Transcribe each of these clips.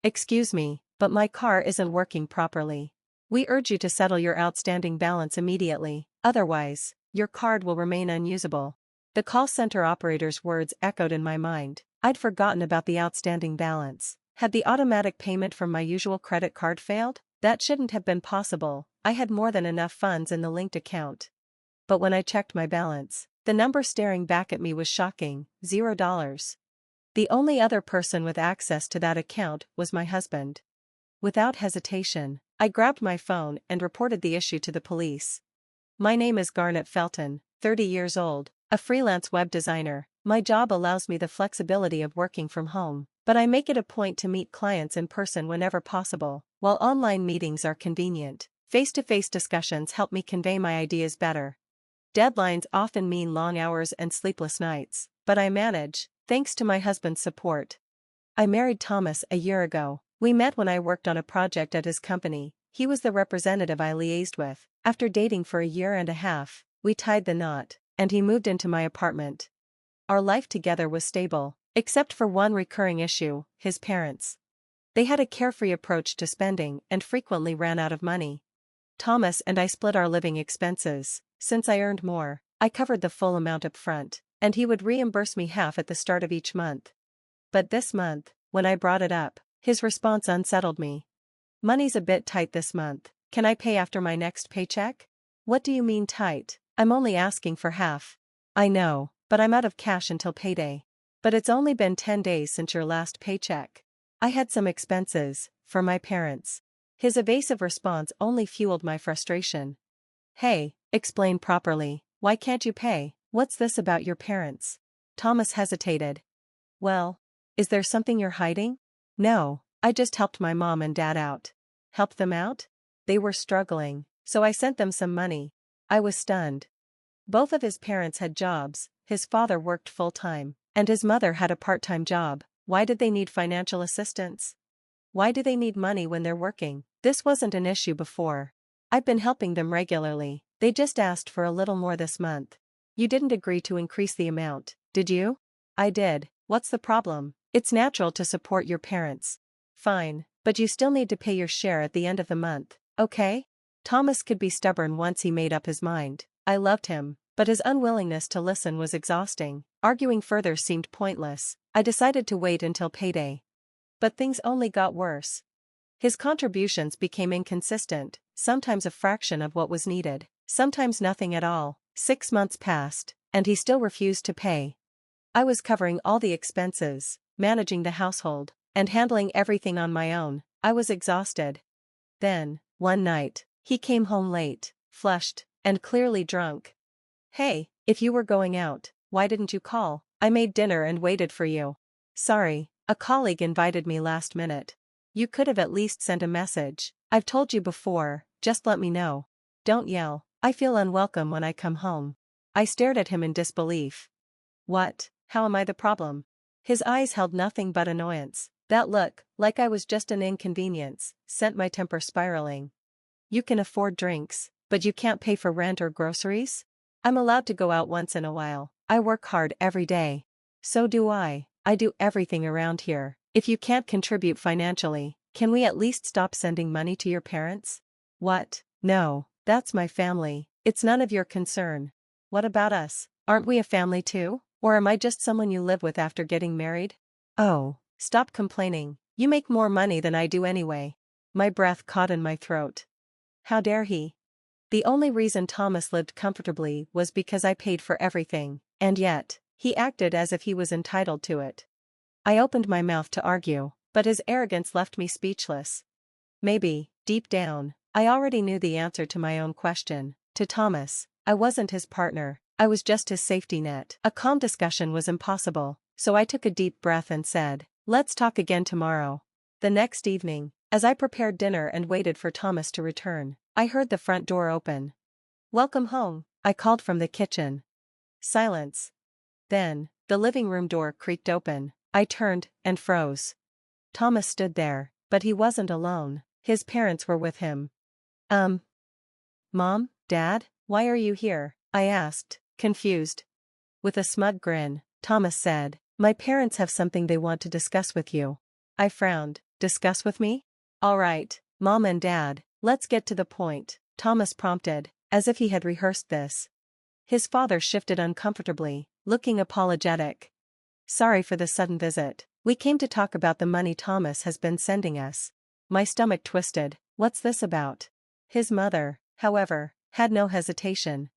Excuse me, but my car isn't working properly. We urge you to settle your outstanding balance immediately, otherwise, your card will remain unusable. The call center operator's words echoed in my mind. I'd forgotten about the outstanding balance. Had the automatic payment from my usual credit card failed? That shouldn't have been possible. I had more than enough funds in the linked account. But when I checked my balance, the number staring back at me was shocking, $0. The only other person with access to that account was my husband. Without hesitation, I grabbed my phone and reported the issue to the police. My name is Garnet Felton, 30 years old, a freelance web designer. My job allows me the flexibility of working from home, but I make it a point to meet clients in person whenever possible. While online meetings are convenient, face-to-face discussions help me convey my ideas better. Deadlines often mean long hours and sleepless nights, but I manage, thanks to my husband's support. I married Thomas a year ago. We met when I worked on a project at his company. He was the representative I liaised with. After dating for a year and a half, we tied the knot, and he moved into my apartment. Our life together was stable, except for one recurring issue: his parents. They had a carefree approach to spending and frequently ran out of money. Thomas and I split our living expenses. Since I earned more, I covered the full amount up front, and he would reimburse me half at the start of each month. But this month, when I brought it up, his response unsettled me. "Money's a bit tight this month. Can I pay after my next paycheck?" "What do you mean tight? I'm only asking for half." "I know, but I'm out of cash until payday." "But it's only been 10 days since your last paycheck." "I had some expenses, for my parents." His evasive response only fueled my frustration. "Hey, explain properly. Why can't you pay? What's this about your parents?" Thomas hesitated. "Well, is there something you're hiding?" "No, I just helped my mom and dad out." "Help them out?" "They were struggling, so I sent them some money." I was stunned. Both of his parents had jobs. His father worked full-time, and his mother had a part-time job. Why did they need financial assistance? Why do they need money when they're working? This wasn't an issue before. I've been helping them regularly. They just asked for a little more this month. "You didn't agree to increase the amount, did you?" "I did. What's the problem? It's natural to support your parents." "Fine, but you still need to pay your share at the end of the month, okay?" Thomas could be stubborn once he made up his mind. I loved him, but his unwillingness to listen was exhausting. Arguing further seemed pointless. I decided to wait until payday. But things only got worse. His contributions became inconsistent, sometimes a fraction of what was needed, sometimes nothing at all. 6 months passed, and he still refused to pay. I was covering all the expenses, managing the household, and handling everything on my own. I was exhausted. Then, one night, he came home late, flushed, and clearly drunk. "Hey, if you were going out, why didn't you call? I made dinner and waited for you." "Sorry, a colleague invited me last minute." "You could have at least sent a message. I've told you before, just let me know." "Don't yell. I feel unwelcome when I come home." I stared at him in disbelief. "What? How am I the problem?" His eyes held nothing but annoyance. That look, like I was just an inconvenience, sent my temper spiraling. "You can afford drinks, but you can't pay for rent or groceries?" "I'm allowed to go out once in a while. I work hard every day." "So do I. I do everything around here. If you can't contribute financially, can we at least stop sending money to your parents?" "What? No, that's my family. It's none of your concern." "What about us? Aren't we a family too? Or am I just someone you live with after getting married?" "Oh, stop complaining. You make more money than I do anyway." My breath caught in my throat. How dare he? The only reason Thomas lived comfortably was because I paid for everything, and yet, he acted as if he was entitled to it. I opened my mouth to argue, but his arrogance left me speechless. Maybe, deep down, I already knew the answer to my own question. To Thomas, I wasn't his partner, I was just his safety net. A calm discussion was impossible, so I took a deep breath and said, "Let's talk again tomorrow." The next evening, as I prepared dinner and waited for Thomas to return, I heard the front door open. "Welcome home," I called from the kitchen. Silence. Then, the living room door creaked open. I turned, and froze. Thomas stood there, but he wasn't alone. His parents were with him. "Mom, Dad, why are you here?" I asked, confused. With a smug grin, Thomas said, "My parents have something they want to discuss with you." I frowned. discuss with me? All right, Mom and Dad, let's get to the point, Thomas prompted, as if he had rehearsed this. His father shifted uncomfortably, looking apologetic. Sorry for the sudden visit. We came to talk about the money Thomas has been sending us. My stomach twisted. What's this about? His mother, however, had no hesitation.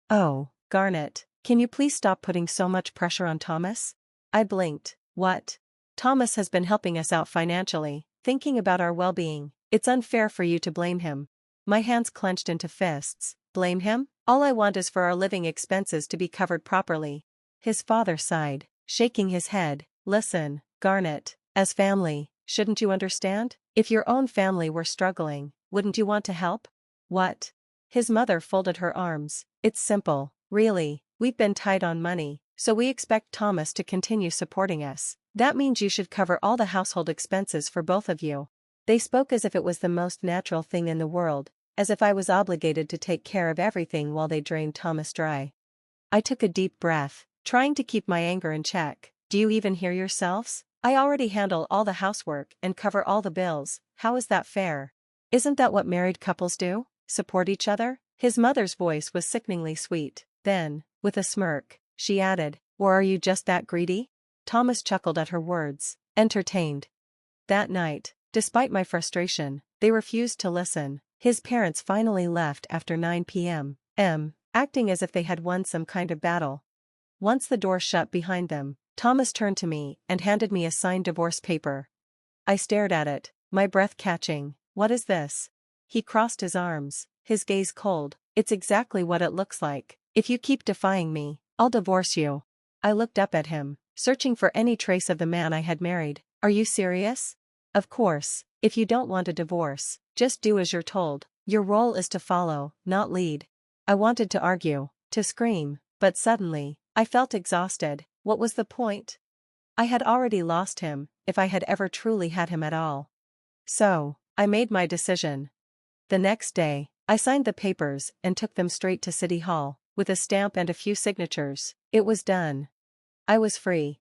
Oh, Garnet, can you please stop putting so much pressure on Thomas? I blinked. What? Thomas has been helping us out financially, thinking about our well-being. It's unfair for you to blame him. My hands clenched into fists. Blame him? All I want is for our living expenses to be covered properly. His father sighed, shaking his head. Listen, Garnet, as family, shouldn't you understand? If your own family were struggling, wouldn't you want to help? What? His mother folded her arms. It's simple, really. We've been tight on money, so we expect Thomas to continue supporting us. That means you should cover all the household expenses for both of you. They spoke as if it was the most natural thing in the world, as if I was obligated to take care of everything while they drained Thomas dry. I took a deep breath, trying to keep my anger in check. Do you even hear yourselves? I already handle all the housework and cover all the bills. How is that fair? Isn't that what married couples do? Support each other? His mother's voice was sickeningly sweet. Then, with a smirk, she added, or are you just that greedy? Thomas chuckled at her words, entertained. That night, despite my frustration, they refused to listen. His parents finally left after 9 p.m., acting as if they had won some kind of battle. Once the door shut behind them, Thomas turned to me and handed me a signed divorce paper. I stared at it, my breath catching. What is this? He crossed his arms, his gaze cold. It's exactly what it looks like. If you keep defying me, I'll divorce you. I looked up at him, searching for any trace of the man I had married. Are you serious? Of course, if you don't want a divorce, just do as you're told. Your role is to follow, not lead. I wanted to argue, to scream, but suddenly, I felt exhausted. What was the point? I had already lost him, if I had ever truly had him at all. So, I made my decision. The next day, I signed the papers and took them straight to City Hall, with a stamp and a few signatures. It was done. I was free.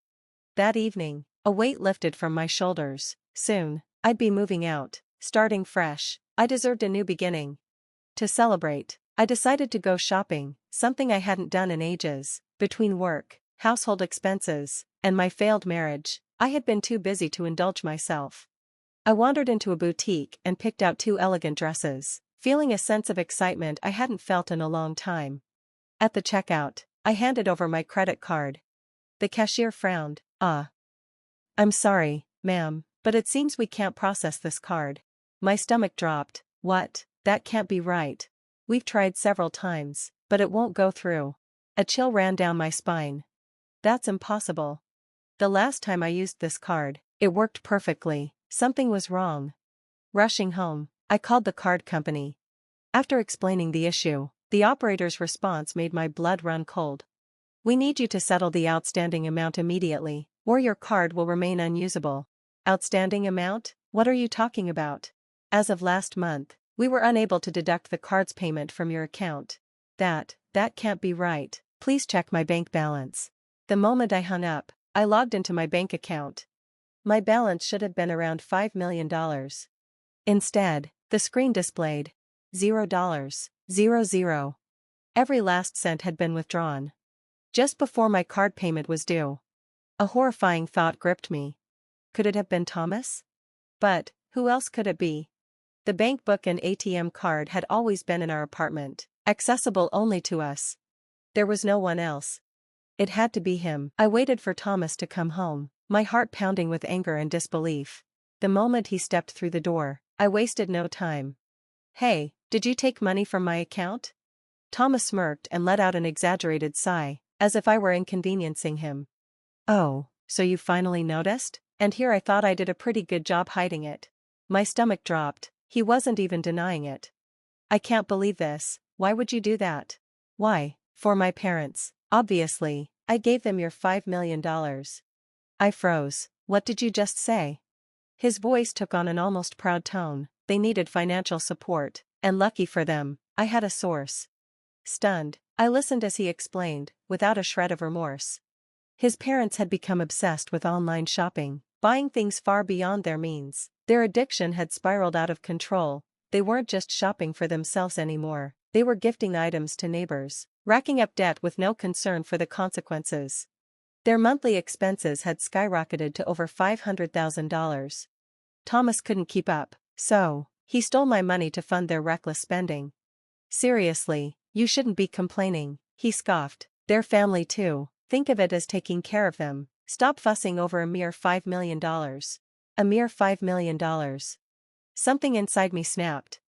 That evening, a weight lifted from my shoulders. Soon, I'd be moving out, starting fresh. I deserved a new beginning. To celebrate, I decided to go shopping, something I hadn't done in ages. Between work, household expenses, and my failed marriage, I had been too busy to indulge myself. I wandered into a boutique and picked out 2 elegant dresses, feeling a sense of excitement I hadn't felt in a long time. At the checkout, I handed over my credit card. The cashier frowned. I'm sorry, ma'am, but it seems we can't process this card. My stomach dropped. What? That can't be right. We've tried several times, but it won't go through. A chill ran down my spine. That's impossible. The last time I used this card, it worked perfectly. Something was wrong. Rushing home, I called the card company. After explaining the issue, the operator's response made my blood run cold. We need you to settle the outstanding amount immediately, or your card will remain unusable. Outstanding amount? What are you talking about? As of last month, we were unable to deduct the card's payment from your account. That can't be right. Please check my bank balance. The moment I hung up, I logged into my bank account. My balance should have been around $5 million. Instead, the screen displayed $0, 00. Every last cent had been withdrawn. Just before my card payment was due. A horrifying thought gripped me. Could it have been Thomas? But, who else could it be? The bank book and ATM card had always been in our apartment, accessible only to us. There was no one else. It had to be him. I waited for Thomas to come home, my heart pounding with anger and disbelief. The moment he stepped through the door, I wasted no time. Hey, did you take money from my account? Thomas smirked and let out an exaggerated sigh, as if I were inconveniencing him. Oh, so you finally noticed? And here I thought I did a pretty good job hiding it. My stomach dropped. He wasn't even denying it. I can't believe this. Why would you do that? Why, for my parents, obviously. I gave them your $5 million. I froze. What did you just say? His voice took on an almost proud tone. They needed financial support, and lucky for them, I had a source. Stunned, I listened as he explained, without a shred of remorse. His parents had become obsessed with online shopping, buying things far beyond their means. Their addiction had spiraled out of control. They weren't just shopping for themselves anymore, they were gifting items to neighbors, racking up debt with no concern for the consequences. Their monthly expenses had skyrocketed to over $500,000. Thomas couldn't keep up, so he stole my money to fund their reckless spending. Seriously, you shouldn't be complaining, he scoffed. Their family too. Think of it as taking care of them. Stop fussing over a mere $5 million. A mere $5 million. Something inside me snapped.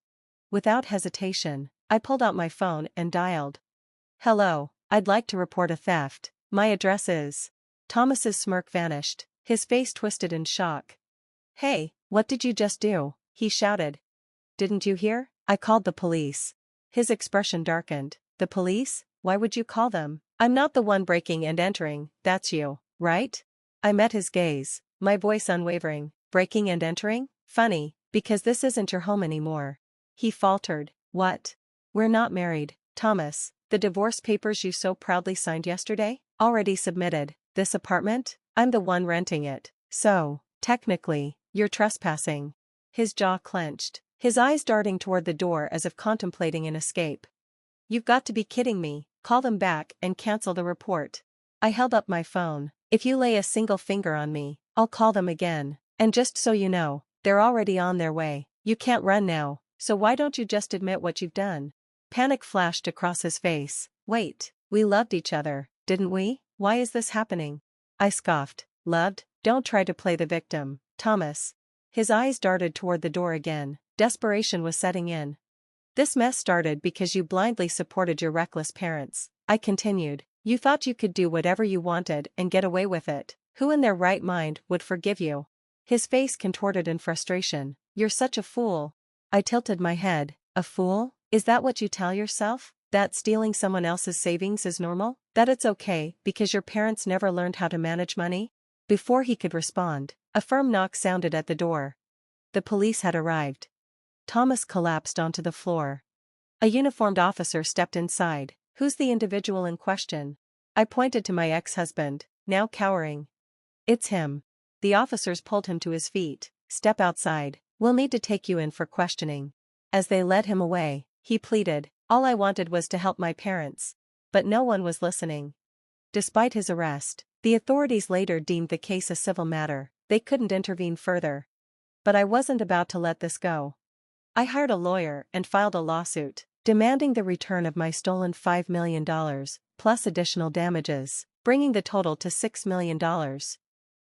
Without hesitation, I pulled out my phone and dialed. Hello, I'd like to report a theft. My address is. Thomas's smirk vanished, his face twisted in shock. Hey, what did you just do? He shouted. Didn't you hear? I called the police. His expression darkened. The police? Why would you call them? I'm not the one breaking and entering, that's you, right? I met his gaze, my voice unwavering. Breaking and entering? Funny, because this isn't your home anymore. He faltered. What? We're not married, Thomas. The divorce papers you so proudly signed yesterday? Already submitted. This apartment? I'm the one renting it. So, technically, you're trespassing. His jaw clenched, his eyes darting toward the door as if contemplating an escape. You've got to be kidding me. Call them back and cancel the report. I held up my phone. If you lay a single finger on me, I'll call them again. And just so you know, they're already on their way. You can't run now, so why don't you just admit what you've done? Panic flashed across his face. Wait, we loved each other, didn't we? Why is this happening? I scoffed. Loved? Don't try to play the victim, Thomas. His eyes darted toward the door again. Desperation was setting in. This mess started because you blindly supported your reckless parents. I continued. You thought you could do whatever you wanted and get away with it. Who in their right mind would forgive you? His face contorted in frustration. You're such a fool. I tilted my head. A fool? Is that what you tell yourself? That stealing someone else's savings is normal? That it's okay because your parents never learned how to manage money? Before he could respond, a firm knock sounded at the door. The police had arrived. Thomas collapsed onto the floor. A uniformed officer stepped inside. Who's the individual in question? I pointed to my ex-husband, now cowering. It's him. The officers pulled him to his feet. Step outside. We'll need to take you in for questioning. As they led him away, he pleaded. All I wanted was to help my parents. But no one was listening. Despite his arrest, the authorities later deemed the case a civil matter. They couldn't intervene further. But I wasn't about to let this go. I hired a lawyer and filed a lawsuit, demanding the return of my stolen $5 million, plus additional damages, bringing the total to $6 million.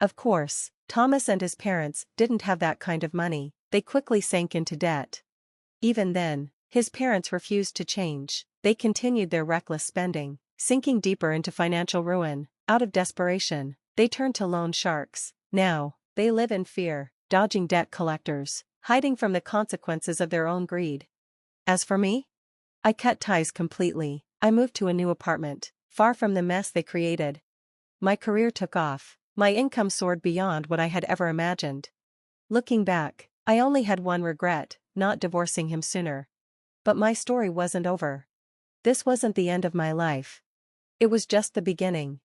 Of course, Thomas and his parents didn't have that kind of money. They quickly sank into debt. Even then, his parents refused to change. They continued their reckless spending, sinking deeper into financial ruin. Out of desperation, they turned to loan sharks. Now, they live in fear, dodging debt collectors, hiding from the consequences of their own greed. As for me, I cut ties completely. I moved to a new apartment, far from the mess they created. My career took off. My income soared beyond what I had ever imagined. Looking back, I only had one regret, not divorcing him sooner. But my story wasn't over. This wasn't the end of my life. It was just the beginning.